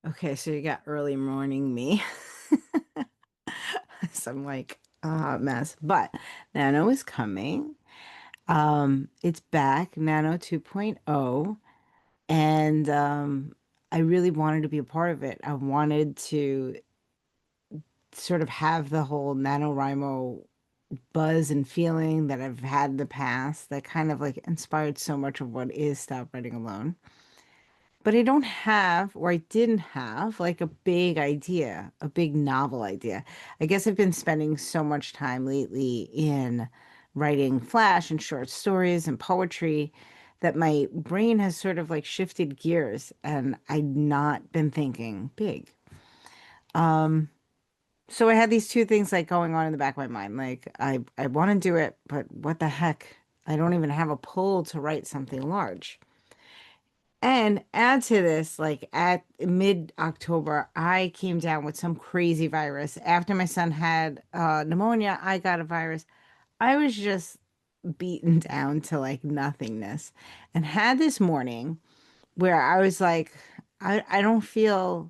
Okay, so you got early morning me. So I'm like, a mess. But Nano is coming. It's back, Nano 2.0, and I really wanted to be a part of it. I wanted to sort of have the whole NaNoWriMo buzz and feeling that I've had in the past that kind of like inspired so much of what is Stop Writing Alone. But I don't have, or I didn't have, like a big idea, a big novel idea. I guess I've been spending so much time lately in writing flash and short stories and poetry that my brain has sort of like shifted gears and I've not been thinking big. So I had these two things like going on in the back of my mind. Like I want to do it, but what the heck? I don't even have a pull to write something large. And add to this, like at mid-October, I came down with some crazy virus. After my son had pneumonia, I got a virus. I was just beaten down to like nothingness and had this morning where I was like, I don't feel,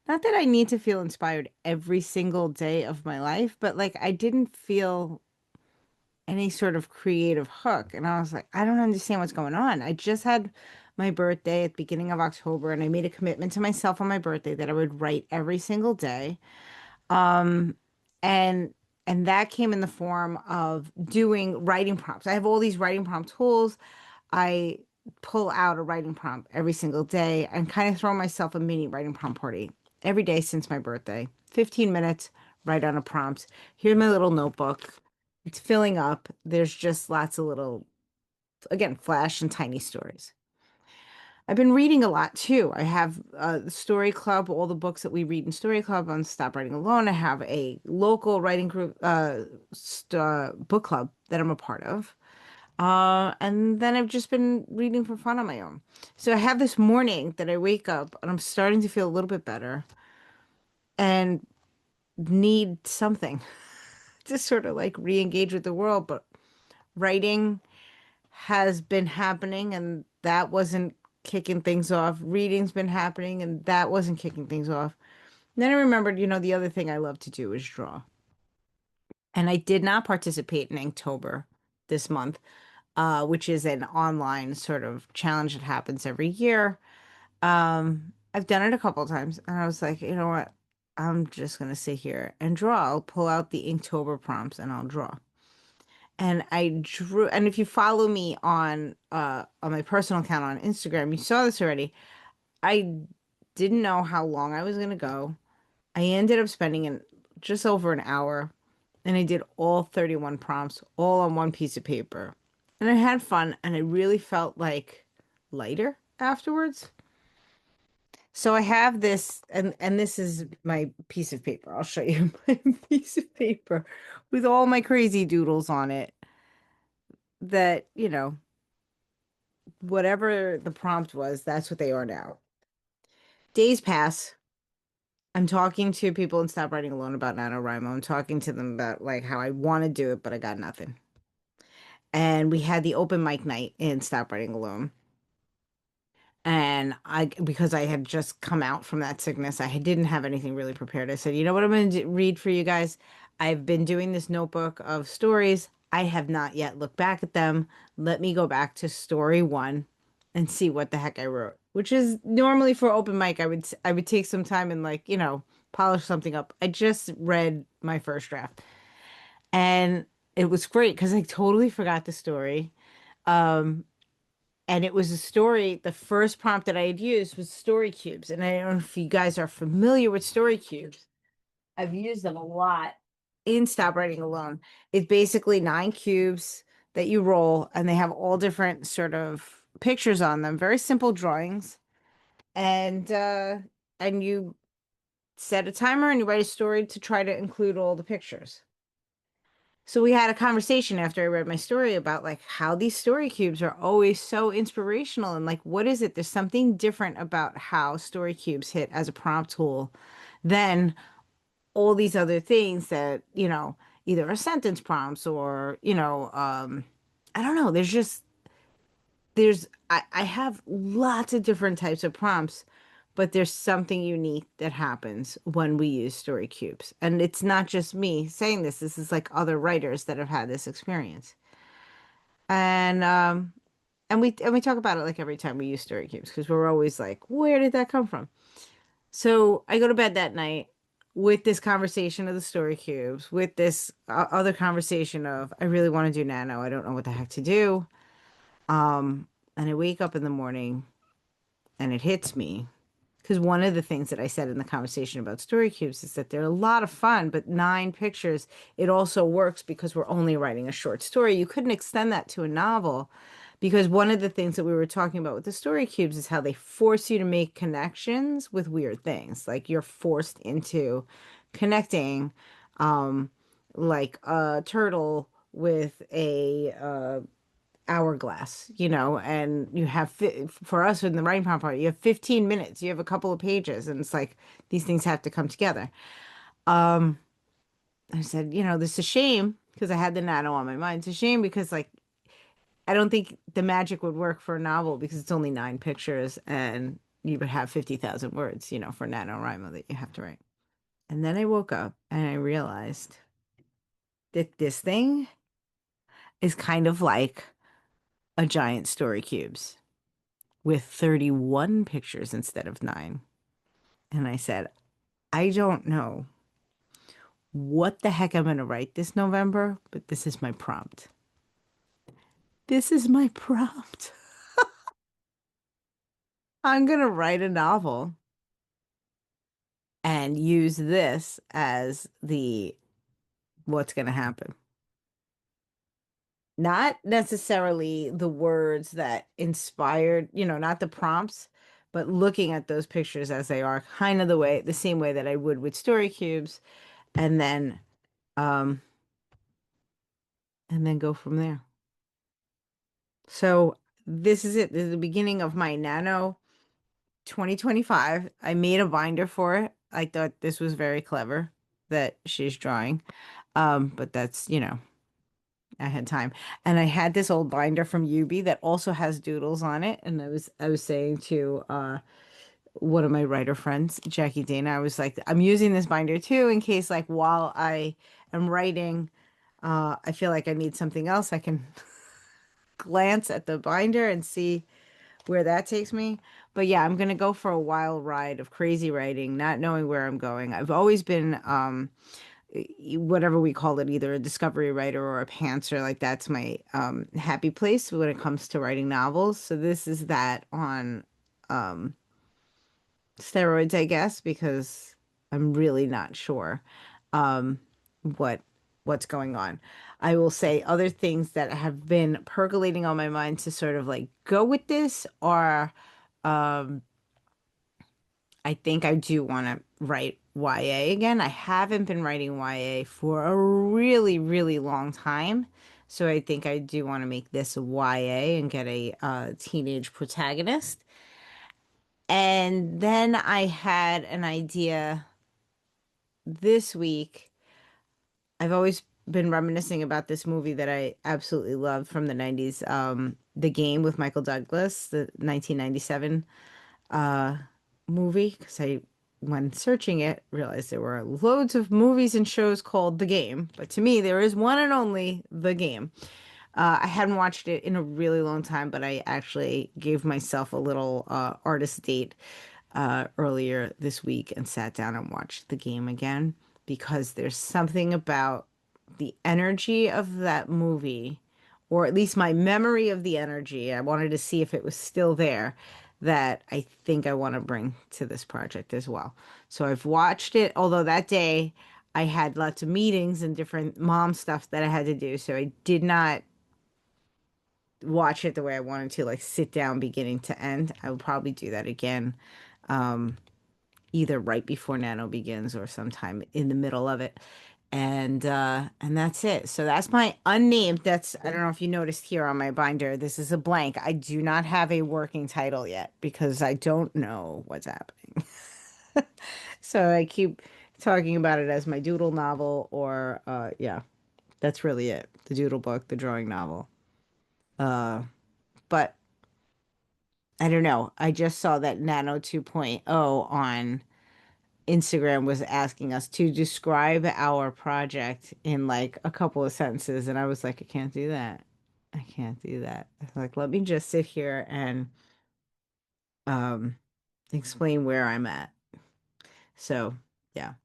not that I need to feel inspired every single day of my life, but like I didn't feel any sort of creative hook. And I was like, I don't understand what's going on. I just had my birthday at the beginning of October, and I made a commitment to myself on my birthday that I would write every single day. And and that came in the form of doing writing prompts. I have all these writing prompt tools. I pull out a writing prompt every single day and kind of throw myself a mini writing prompt party every day since my birthday. 15 minutes, write on a prompt. Here's my little notebook. It's filling up. There's just lots of little, again, flash and tiny stories. I've been reading a lot too. I have the Story Club, all the books that we read in Story Club on Stop Writing Alone. I have a local writing group, book club that I'm a part of. And then I've just been reading for fun on my own. So I have this morning that I wake up and I'm starting to feel a little bit better and need something to sort of like re-engage with the world. But writing has been happening and that wasn't kicking things off. Reading's been happening and that wasn't kicking things off. And then I remembered, the other thing I love to do is draw. And I did not participate in Inktober this month, which is an online sort of challenge that happens every year. I've done it a couple of times, and I was like, you know what? I'm just gonna sit here and draw. I'll pull out the Inktober prompts and I'll draw. And I drew, and if you follow me on my personal account on Instagram, you saw this already. I didn't know how long I was gonna go. I ended up spending just over an hour, and I did all 31 prompts all on one piece of paper. And I had fun, and I really felt like lighter afterwards. So I have this, and this is my piece of paper. I'll show you my piece of paper with all my crazy doodles on it that, whatever the prompt was, that's what they are now. Days pass. I'm talking to people in Stop Writing Alone about NaNoWriMo. I'm talking to them about like how I want to do it, but I got nothing. And we had the open mic night in Stop Writing Alone. And because I had just come out from that sickness, I didn't have anything really prepared. I said, you know what I'm going to read for you guys? I've been doing this notebook of stories. I have not yet looked back at them. Let me go back to story one and see what the heck I wrote, which is normally for open mic. I would take some time and like, polish something up. I just read my first draft and it was great because I totally forgot the story. And it was a story. The first prompt that I had used was story cubes. And I don't know if you guys are familiar with story cubes. I've used them a lot in Stop Writing Alone. It's basically 9 cubes that you roll, and they have all different sort of pictures on them, very simple drawings. And you set a timer and you write a story to try to include all the pictures. So we had a conversation after I read my story about like how these story cubes are always so inspirational and like what is it? There's something different about how story cubes hit as a prompt tool than all these other things that, either are sentence prompts or, I don't know. I have lots of different types of prompts, but there's something unique that happens when we use story cubes. And it's not just me saying this. This is like other writers that have had this experience. And we talk about it like every time we use story cubes because we're always like, where did that come from? So I go to bed that night with this conversation of the story cubes, with this other conversation of I really want to do nano. I don't know what the heck to do. And I wake up in the morning and it hits me. Because one of the things that I said in the conversation about story cubes is that they're a lot of fun, but 9 pictures, it also works because we're only writing a short story. You couldn't extend that to a novel because one of the things that we were talking about with the story cubes is how they force you to make connections with weird things. Like you're forced into connecting, um, like a turtle with a hourglass, and you have for us in the writing prompt part, you have 15 minutes, you have a couple of pages, and it's like these things have to come together. Um, I said, this is a shame because I had the nano on my mind. It's a shame because like I don't think the magic would work for a novel because it's only 9 pictures and you would have 50,000 words, for NaNoWriMo that you have to write. And then I woke up and I realized that this thing is kind of like a giant story cubes with 31 pictures instead of 9. And I said, I don't know what the heck I'm going to write this November, but this is my prompt. This is my prompt. I'm going to write a novel and use this as the what's going to happen. Not necessarily the words that inspired, not the prompts, but looking at those pictures as they are, kind of the same way that I would with story cubes, and then um go from there. So this is it. This is the beginning of my Nano 2025. I made a binder for it. I thought this was very clever that she's drawing. But that's, I had time. And I had this old binder from Yubi that also has doodles on it. And I was saying to one of my writer friends, Jackie Dana, I was like, I'm using this binder too in case like while I am writing, I feel like I need something else. I can glance at the binder and see where that takes me. But yeah, I'm gonna go for a wild ride of crazy writing, not knowing where I'm going. I've always been whatever we call it, either a discovery writer or a pantser. Like that's my happy place when it comes to writing novels. So this is that on um steroids, I guess, because I'm really not sure um what what's going on. I will say other things that have been percolating on my mind to sort of like go with this are um I think I do want to write YA again. I haven't been writing YA for a really, really long time. So I think I do want to make this a YA and get a teenage protagonist. And then I had an idea this week. I've always been reminiscing about this movie that I absolutely loved from the 90s, The Game with Michael Douglas, the 1997 uh, movie, because when searching it, realized there were loads of movies and shows called The Game. But to me, there is one and only The Game. I hadn't watched it in a really long time, but I actually gave myself a little artist date earlier this week and sat down and watched The Game again because there's something about the energy of that movie, or at least my memory of the energy. I wanted to see if it was still there that I think I want to bring to this project as well. So I've watched it, although that day I had lots of meetings and different mom stuff that I had to do. So I did not watch it the way I wanted to, like sit down beginning to end. I will probably do that again, um, either right before Nano begins or sometime in the middle of it. And that's it. So that's my unnamed. That's I don't know if you noticed here on my binder. This is a blank. I do not have a working title yet because I don't know what's happening. So I keep talking about it as my doodle novel or yeah, that's really it. The doodle book, the drawing novel. Uh but I don't know. I just saw that Nano 2.0 on Instagram was asking us to describe our project in like a couple of sentences. And I was like, I can't do that. I can't do that. I was like, let me just sit here and um, explain where I'm at. So, yeah.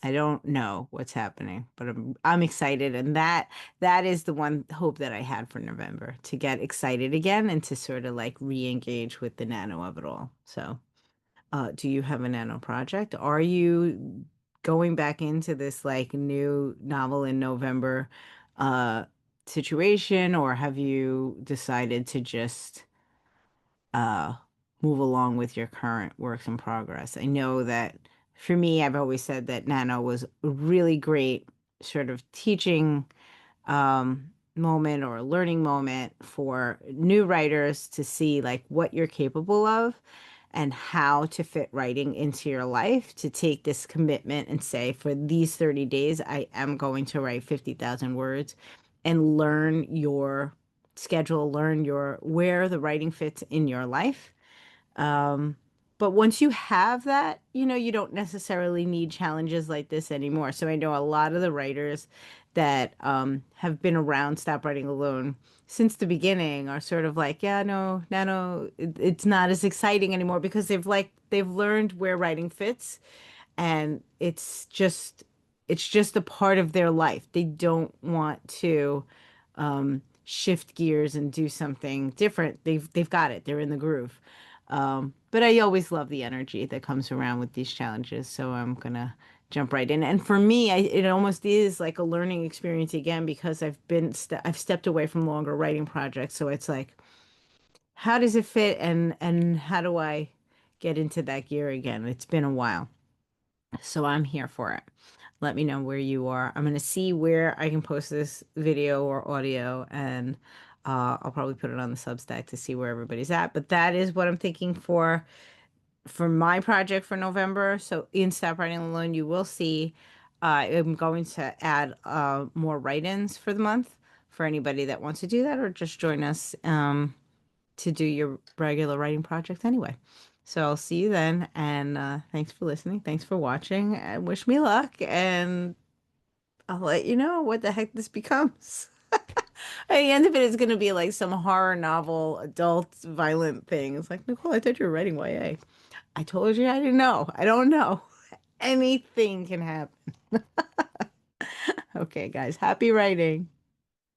I don't know what's happening, but I'm excited, and that is the one hope that I had for November to get excited again and to sort of like re-engage with the nano of it all. So, do you have a nano project? Are you going back into this like new novel in November uh situation, or have you decided to just uh, move along with your current works in progress? I know that for me, I've always said that Nano was a really great sort of teaching moment or a learning moment for new writers to see like what you're capable of and how to fit writing into your life, to take this commitment and say, for these 30 days, I am going to write 50,000 words and learn your schedule, learn your where the writing fits in your life. Um, but once you have that, you don't necessarily need challenges like this anymore. So I know a lot of the writers that have been around Stop Writing Alone since the beginning are sort of like, yeah, no, it's not as exciting anymore because they've learned where writing fits, and it's just a part of their life. They don't want to shift gears and do something different. They've got it. They're in the groove. But I always love the energy that comes around with these challenges, so I'm gonna jump right in. And for me, it almost is like a learning experience again because I've stepped away from longer writing projects. So it's like, how does it fit, and how do I get into that gear again? It's been a while. So I'm here for it. Let me know where you are. I'm going to see where I can post this video or audio, and I'll probably put it on the Substack to see where everybody's at. But that is what I'm thinking for my project for November. So in Stop Writing Alone, you will see I'm going to add more write-ins for the month for anybody that wants to do that or just join us. To do your regular writing project anyway. So I'll see you then. And thanks for listening. Thanks for watching. And wish me luck. And I'll let you know what the heck this becomes. At the end of it is going to be like some horror novel, adult, violent thing. It's like, Nicole, I thought you were writing YA. I told you I didn't know. I don't know. Anything can happen. Okay, guys. Happy writing.